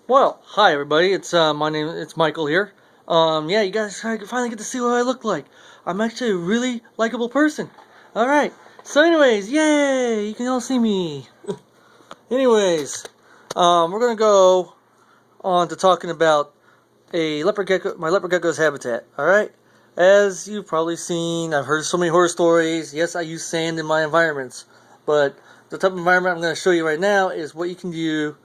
Well, hi everybody. It's Michael here. Yeah, you guys finally get to see what I look like. I'm actually a really likable person. All right. So, anyways, yay! You can all see me. Anyways, we're gonna go on to talking about my leopard gecko's habitat. All right. As you've probably seen, I've heard so many horror stories. Yes, I use sand in my environments, but the type of environment I'm going to show you right now is what you can do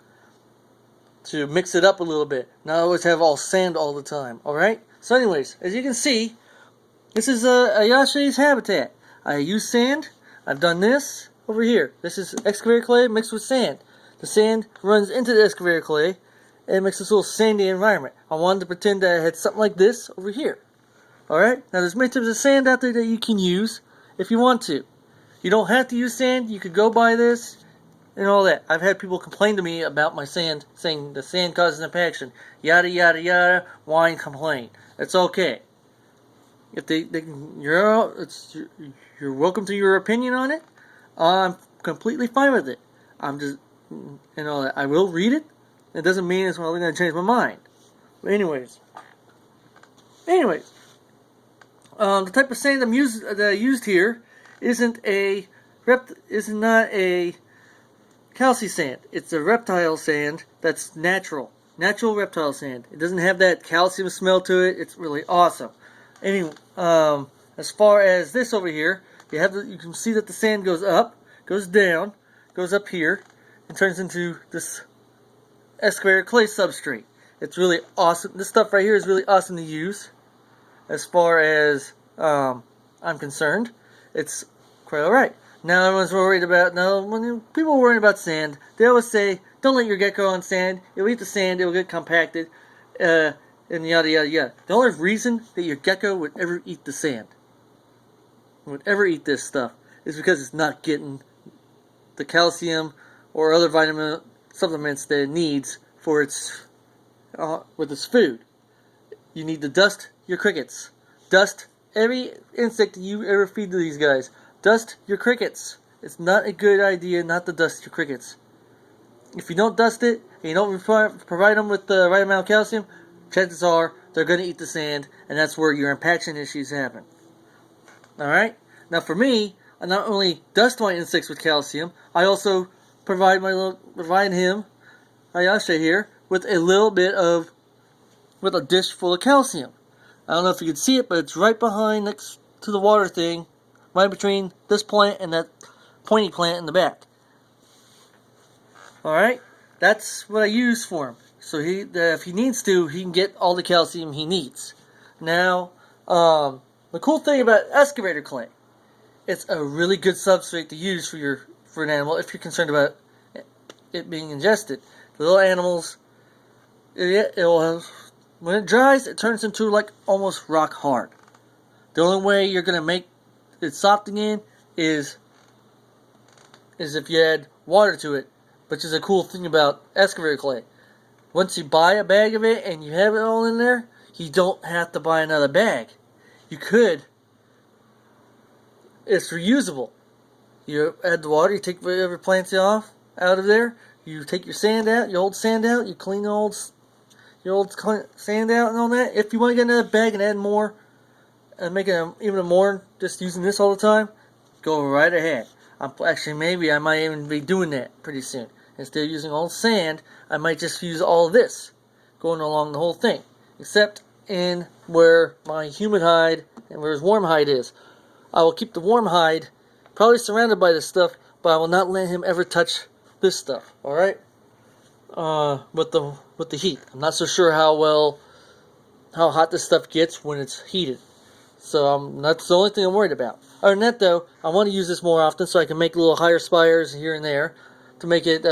to mix it up a little bit. Not always have all sand all the time. Alright? So anyways, as you can see, this is a Yashe's habitat. I use sand. I've done this over here. This is excavator clay mixed with sand. The sand runs into the excavator clay and it makes this little sandy environment. I wanted to pretend that I had something like this over here. Alright? Now there's many types of sand out there that you can use if you want to. You don't have to use sand. You could go buy this and all that. I've had people complain to me about my sand, saying the sand causes impaction. Yada yada yada. Whine, complain. It's okay. If you're welcome to your opinion on it. I'm completely fine with it. I'm just, I will read it. It doesn't mean it's probably going to change my mind. But anyways, the type of sand that I used here isn't not a calci sand. It's a reptile sand that's natural reptile sand. It doesn't have that calcium smell to it. It's really awesome. Anyway, as far as this over here, you can see that the sand goes up, goes down, goes up here, and turns into this excavator clay substrate. It's really awesome. This stuff right here is really awesome to use. As far as I'm concerned, it's quite alright. Now everyone's worried about, when people are worried about sand, they always say, don't let your gecko on sand. It'll eat the sand, it'll get compacted, and yada yada yada. The only reason that your gecko would ever eat the sand, would ever eat this stuff, is because it's not getting the calcium or other vitamin supplements that it needs for with its food. You need to dust your crickets. Dust every insect you ever feed to these guys. Dust your crickets. It's not a good idea not to dust your crickets. If you don't dust it, and you don't provide them with the right amount of calcium, chances are they're going to eat the sand, and that's where your impaction issues happen. Alright? Now for me, I not only dust my insects with calcium, I also provide him, Ayasha here, with a dish full of calcium. I don't know if you can see it, but it's right behind next to the water thing, right between this plant and that pointy plant in the back. Alright? That's what I use for him. So if he needs to, he can get all the calcium he needs. Now, the cool thing about excavator clay, it's a really good substrate to use for an animal if you're concerned about it being ingested. The little animals, when it dries, it turns into like almost rock hard. The only way you're going to make it soft again is if you add water to it, which is a cool thing about excavator clay. Once you buy a bag of it and you have it all in there, you don't have to buy another bag. You could. It's reusable. You add the water, you take whatever plants out of there, you take your sand out, your old sand out, you clean your old sand out and all that. If you want to get another bag and add more, and make it even more, just using this all the time, go right ahead. Maybe I might even be doing that pretty soon. Instead of using all sand, I might just use all of this, going along the whole thing. Except in where my humid hide and where his warm hide is. I will keep the warm hide probably surrounded by this stuff, but I will not let him ever touch this stuff. Alright? With the heat. I'm not so sure how hot this stuff gets when it's heated. So that's the only thing I'm worried about. Other than that, though, I want to use this more often so I can make little higher spires here and there to make his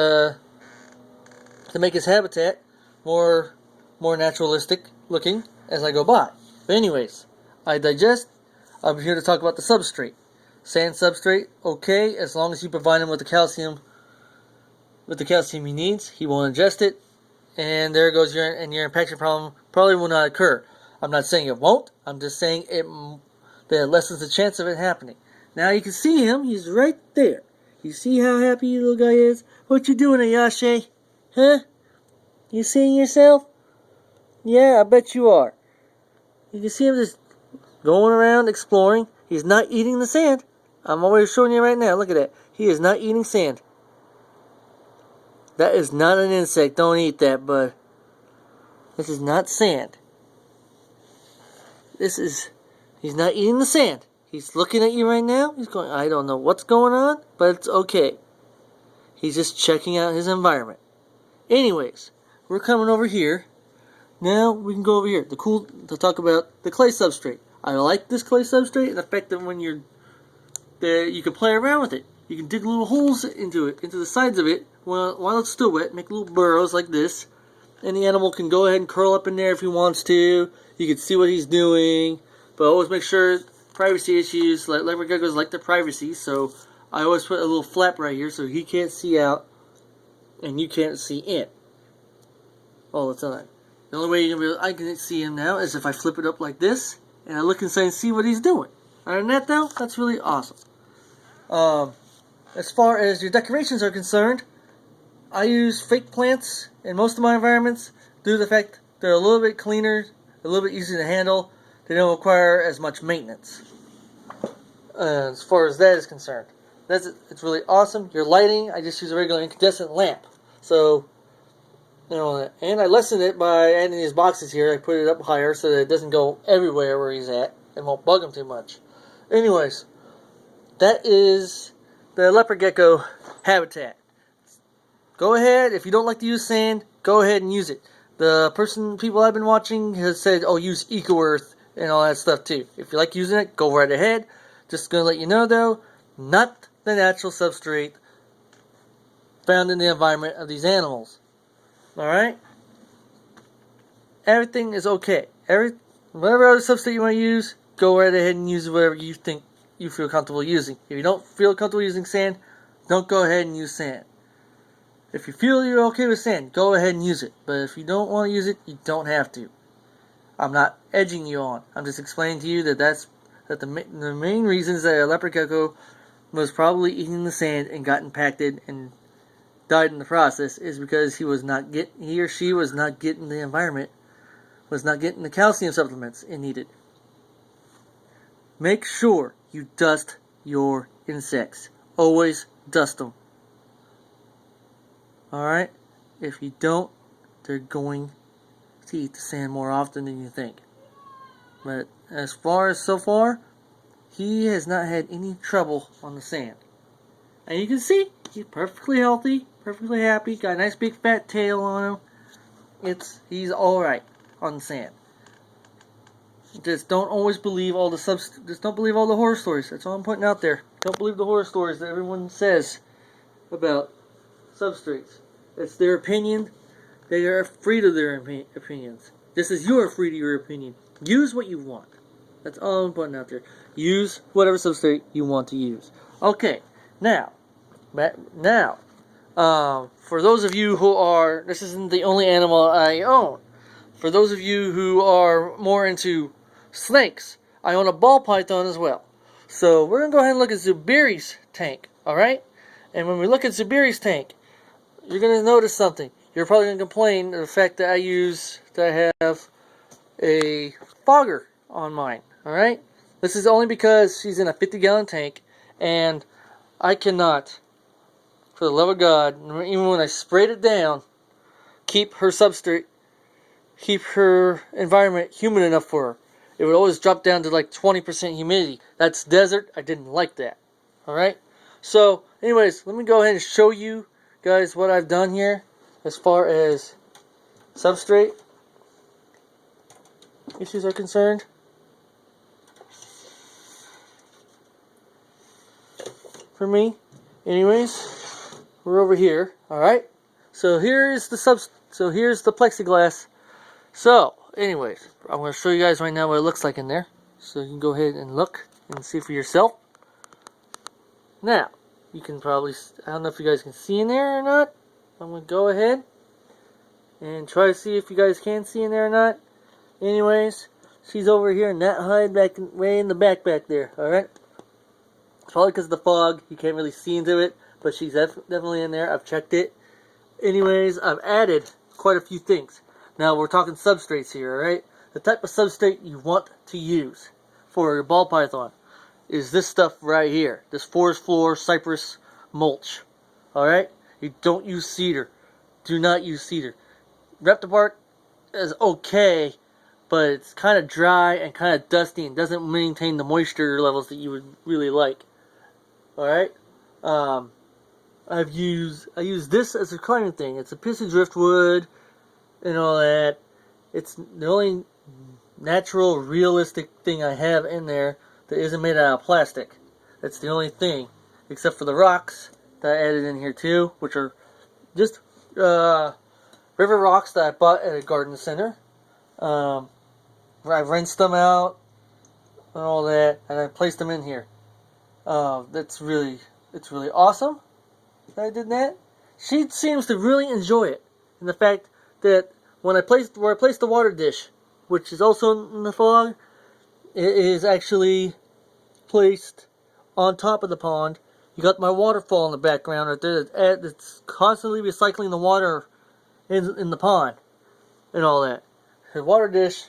habitat more naturalistic looking as I go by. But anyways, I digest. I'm here to talk about the substrate. Sand substrate, okay, as long as you provide him with the calcium he needs, he will ingest it, and there goes your impaction problem probably will not occur. I'm not saying it won't. I'm just saying that it lessens the chance of it happening. Now you can see him. He's right there. You see how happy the little guy is? What you doing, Ayashe? Huh? You seeing yourself? Yeah, I bet you are. You can see him just going around exploring. He's not eating the sand. I'm already showing you right now. Look at that. He is not eating sand. That is not an insect. Don't eat that, bud. This is not sand. He's not eating the sand. He's looking at you right now. He's going, I don't know what's going on, but it's okay. He's just checking out his environment. Anyways, we're coming over here. Now we can go over here to talk about the clay substrate. I like this clay substrate and the fact that when you're there, you can play around with it. You can dig little holes into it, into the sides of it, while it's still wet. Make little burrows like this, and the animal can go ahead and curl up in there if he wants to. You can see what he's doing, but always make sure privacy issues. Like leopard geckos like their privacy, so I always put a little flap right here so he can't see out and you can't see in all the time. The only way I can see him now is if I flip it up like this and I look inside and see what he's doing. Other than that, though, that's really awesome. As far as your decorations are concerned, I use fake plants in most of my environments due to the fact they're a little bit cleaner, a little bit easier to handle. They don't require as much maintenance. As far as that is concerned, it's really awesome. Your lighting, I just use a regular incandescent lamp. So, and I lessen it by adding these boxes here. I put it up higher so that it doesn't go everywhere where he's at and won't bug him too much. Anyways, that is the leopard gecko habitat. Go ahead, if you don't like to use sand, go ahead and use it. People I've been watching has said, oh, use EcoEarth and all that stuff too. If you like using it, go right ahead. Just going to let you know though, not the natural substrate found in the environment of these animals. Alright? Everything is okay. Whatever other substrate you want to use, go right ahead and use whatever you think you feel comfortable using. If you don't feel comfortable using sand, don't go ahead and use sand. If you feel you're okay with sand, go ahead and use it. But if you don't want to use it, you don't have to. I'm not edging you on. I'm just explaining to you that the main reasons that a leopard gecko was probably eating the sand and got impacted and died in the process is because he or she was not getting the environment, was not getting the calcium supplements it needed. Make sure you dust your insects. Always dust them. Alright? If you don't, they're going to eat the sand more often than you think. But as far as so far, he has not had any trouble on the sand. And you can see, he's perfectly healthy, perfectly happy, got a nice big fat tail on him. He's alright on the sand. Just don't always believe just don't believe all the horror stories. That's all I'm putting out there. Don't believe the horror stories that everyone says about substrates. It's their opinion. They are free to their opinions. Just as you are free to your opinion. Use what you want. That's all I'm putting out there. Use whatever substrate you want to use. Okay, now, for those of you who are, this isn't the only animal I own. For those of you who are more into snakes, I own a ball python as well. So we're going to go ahead and look at Zubiri's tank, alright? And when we look at Zubiri's tank, you're going to notice something. You're probably going to complain the fact that I have a fogger on mine, alright? This is only because she's in a 50-gallon tank, and I cannot, for the love of God, even when I sprayed it down, keep her environment humid enough for her. It would always drop down to like 20% humidity. That's desert. I didn't like that. Alright? So, anyways, let me go ahead and show you guys what I've done here as far as substrate issues are concerned. For me. Anyways, we're over here. Alright? So here's the plexiglass. So, anyways, I'm going to show you guys right now what it looks like in there. So you can go ahead and look and see for yourself. Now, you can probably, I don't know if you guys can see in there or not. I'm going to go ahead and try to see if you guys can see in there or not. Anyways, she's over here in that hide way in the back there. Alright? It's probably because of the fog. You can't really see into it. But she's definitely in there. I've checked it. Anyways, I've added quite a few things. Now we're talking substrates here, alright? The type of substrate you want to use for your ball python is this stuff right here. This forest floor cypress mulch. Alright? You don't use cedar. Do not use cedar. Reptile bark is okay, but it's kind of dry and kind of dusty and doesn't maintain the moisture levels that you would really like. Alright? I use this as a climbing thing. It's a piece of driftwood and all that. It's the only natural, realistic thing I have in there that isn't made out of plastic. That's the only thing, except for the rocks that I added in here too, which are just river rocks that I bought at a garden center. I rinsed them out and all that, and I placed them in here. It's really awesome that I did that. She seems to really enjoy it, and the fact that when I placed the water dish, which is also in the fog, it is actually placed on top of the pond. You got my waterfall in the background right there that's constantly recycling the water in the pond and all that. Her water dish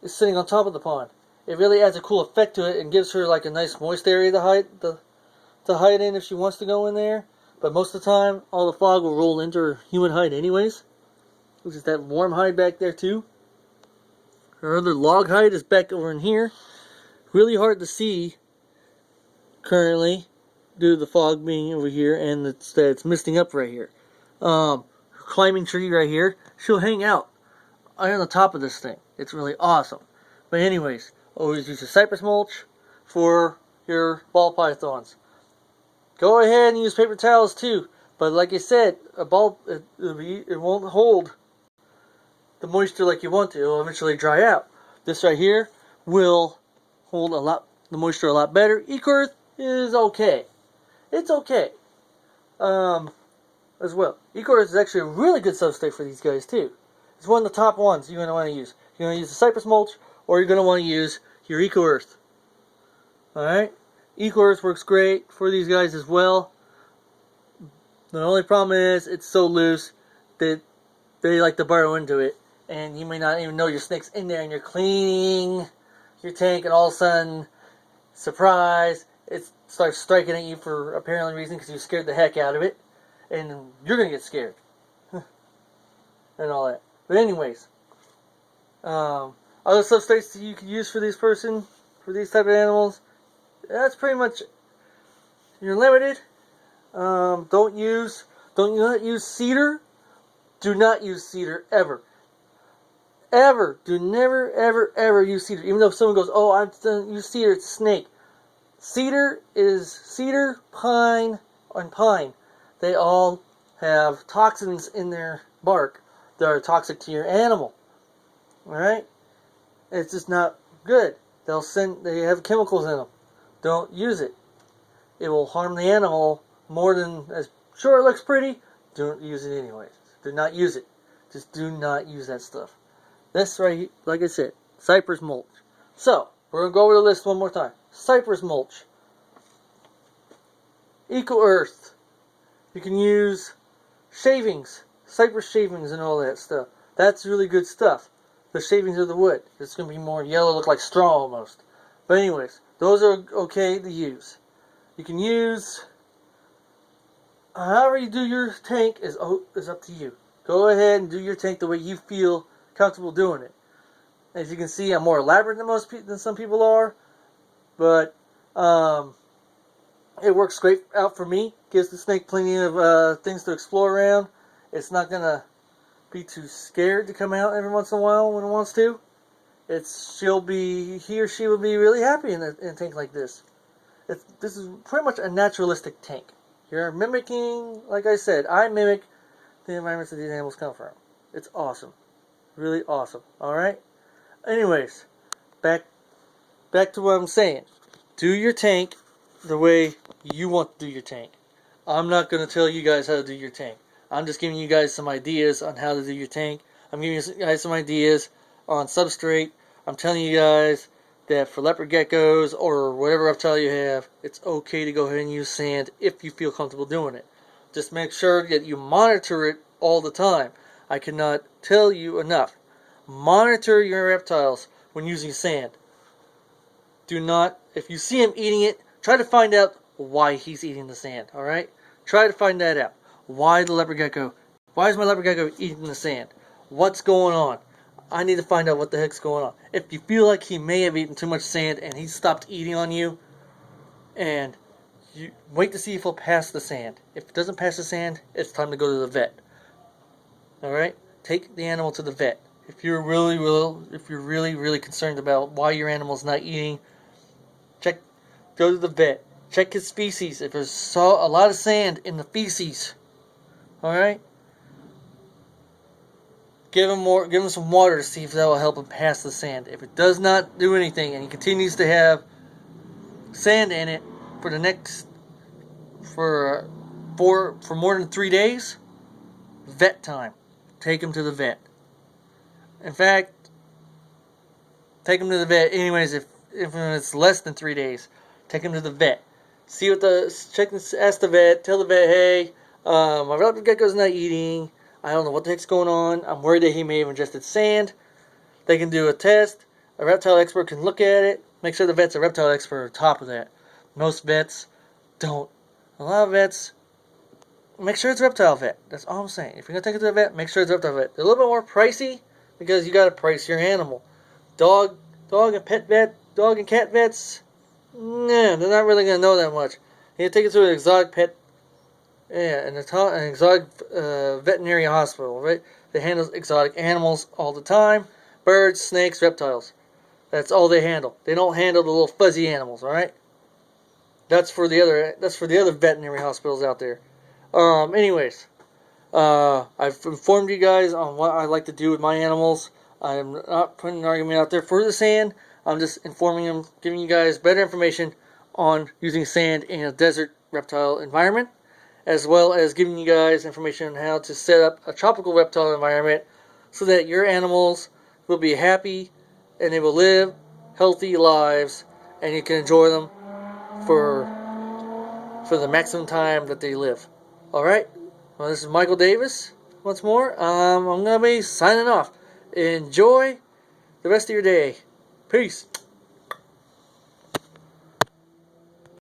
is sitting on top of the pond. It really adds a cool effect to it and gives her like a nice moist area to hide in if she wants to go in there. But most of the time, all the fog will roll into her human hide anyways. Which is that warm hide back there too. Her other log hide is back over in here. Really hard to see currently due to the fog being over here and it's misting up right here. Her climbing tree right here, she'll hang out on the top of this thing. It's really awesome. But anyways, always use a cypress mulch for your ball pythons. Go ahead and use paper towels too. But like I said, it won't hold the moisture like you want to. It will eventually dry out. This right here will hold the moisture a lot better. Earth is okay. It's okay. As well. Earth is actually a really good substrate for these guys too. It's one of the top ones you're going to want to use. You're going to use the cypress mulch, or you're going to want to use your Earth. Alright? Earth works great for these guys as well. The only problem is it's so loose that they like to burrow into it. And you may not even know your snake's in there, and you're cleaning your tank, and all of a sudden, surprise, it starts striking at you for apparently reason because you scared the heck out of it. And you're going to get scared. And all that. But anyways, other substrates that you can use for these type of animals, that's pretty much, you're limited. Don't not use cedar. Do not use cedar ever. Ever. Do never, ever, ever use cedar. Even though someone goes, oh, I'm going to use cedar, it's snake. Cedar is cedar, pine, and pine. They all have toxins in their bark that are toxic to your animal. Alright? It's just not good. They have chemicals in them. Don't use it. It will harm the animal more than, as sure it looks pretty, don't use it anyways. Do not use it. Just do not use that stuff. This right, like I said, cypress mulch. So, we're going to go over the list one more time. Cypress mulch. Earth. You can use shavings, cypress shavings and all that stuff. That's really good stuff. The shavings of the wood. It's going to be more yellow, look like straw almost. But anyways, those are okay to use. You can use, however you do your tank is up to you. Go ahead and do your tank the way you feel comfortable doing it. As you can see, I'm more elaborate than some people are, but it works great out for me. Gives the snake plenty of things to explore around. It's not gonna be too scared to come out every once in a while when it wants to. He or she will be really happy in a tank like this. This is pretty much a naturalistic tank. You're mimicking, like I said, I mimic the environments that these animals come from. It's awesome. Really awesome. Alright? Anyways, back to what I'm saying. Do your tank the way you want to do your tank. I'm not going to tell you guys how to do your tank. I'm just giving you guys some ideas on how to do your tank. I'm giving you guys some ideas on substrate. I'm telling you guys that for leopard geckos or whatever reptile you have, it's okay to go ahead and use sand if you feel comfortable doing it. Just make sure that you monitor it all the time. I cannot tell you enough. Monitor your reptiles when using sand. Do not, if you see him eating it, try to find out why he's eating the sand, alright? Try to find that out. Why is my leopard gecko eating the sand? What's going on? I need to find out what the heck's going on. If you feel like he may have eaten too much sand and he stopped eating on you, and you wait to see if he'll pass the sand. If it doesn't pass the sand, it's time to go to the vet. Alright? Take the animal to the vet. If you're really concerned about why your animal's not eating, go to the vet. Check his feces. If there's a lot of sand in the feces, alright? Give him some water to see if that will help him pass the sand. If it does not do anything and he continues to have sand in it for more than 3 days, vet time. Take him to the vet. In fact, take him to the vet anyways. If it's less than 3 days, take him to the vet. Ask the vet. Tell the vet, hey, my leopard gecko's not eating. I don't know what the heck's going on. I'm worried that he may have ingested sand. They can do a test. A reptile expert can look at it. Make sure the vet's a reptile expert on top of that. Most vets don't. A lot of vets, make sure it's a reptile vet. That's all I'm saying. If you're going to take it to the vet, make sure it's a reptile vet. They're a little bit more pricey because you got to price your animal. Dog and cat vets, nah, they're not really going to know that much. You take it to an exotic pet, an exotic veterinary hospital, right? They handle exotic animals all the time. Birds, snakes, reptiles. That's all they handle. They don't handle the little fuzzy animals, alright? That's for the other veterinary hospitals out there. Anyways, I've informed you guys on what I like to do with my animals. I'm not putting an argument out there for the sand. I'm just informing them, giving you guys better information on using sand in a desert reptile environment, as well as giving you guys information on how to set up a tropical reptile environment so that your animals will be happy and they will live healthy lives and you can enjoy them for the maximum time that they live. Alright? Well, this is Michael Davis once more. I'm going to be signing off. Enjoy the rest of your day. Peace.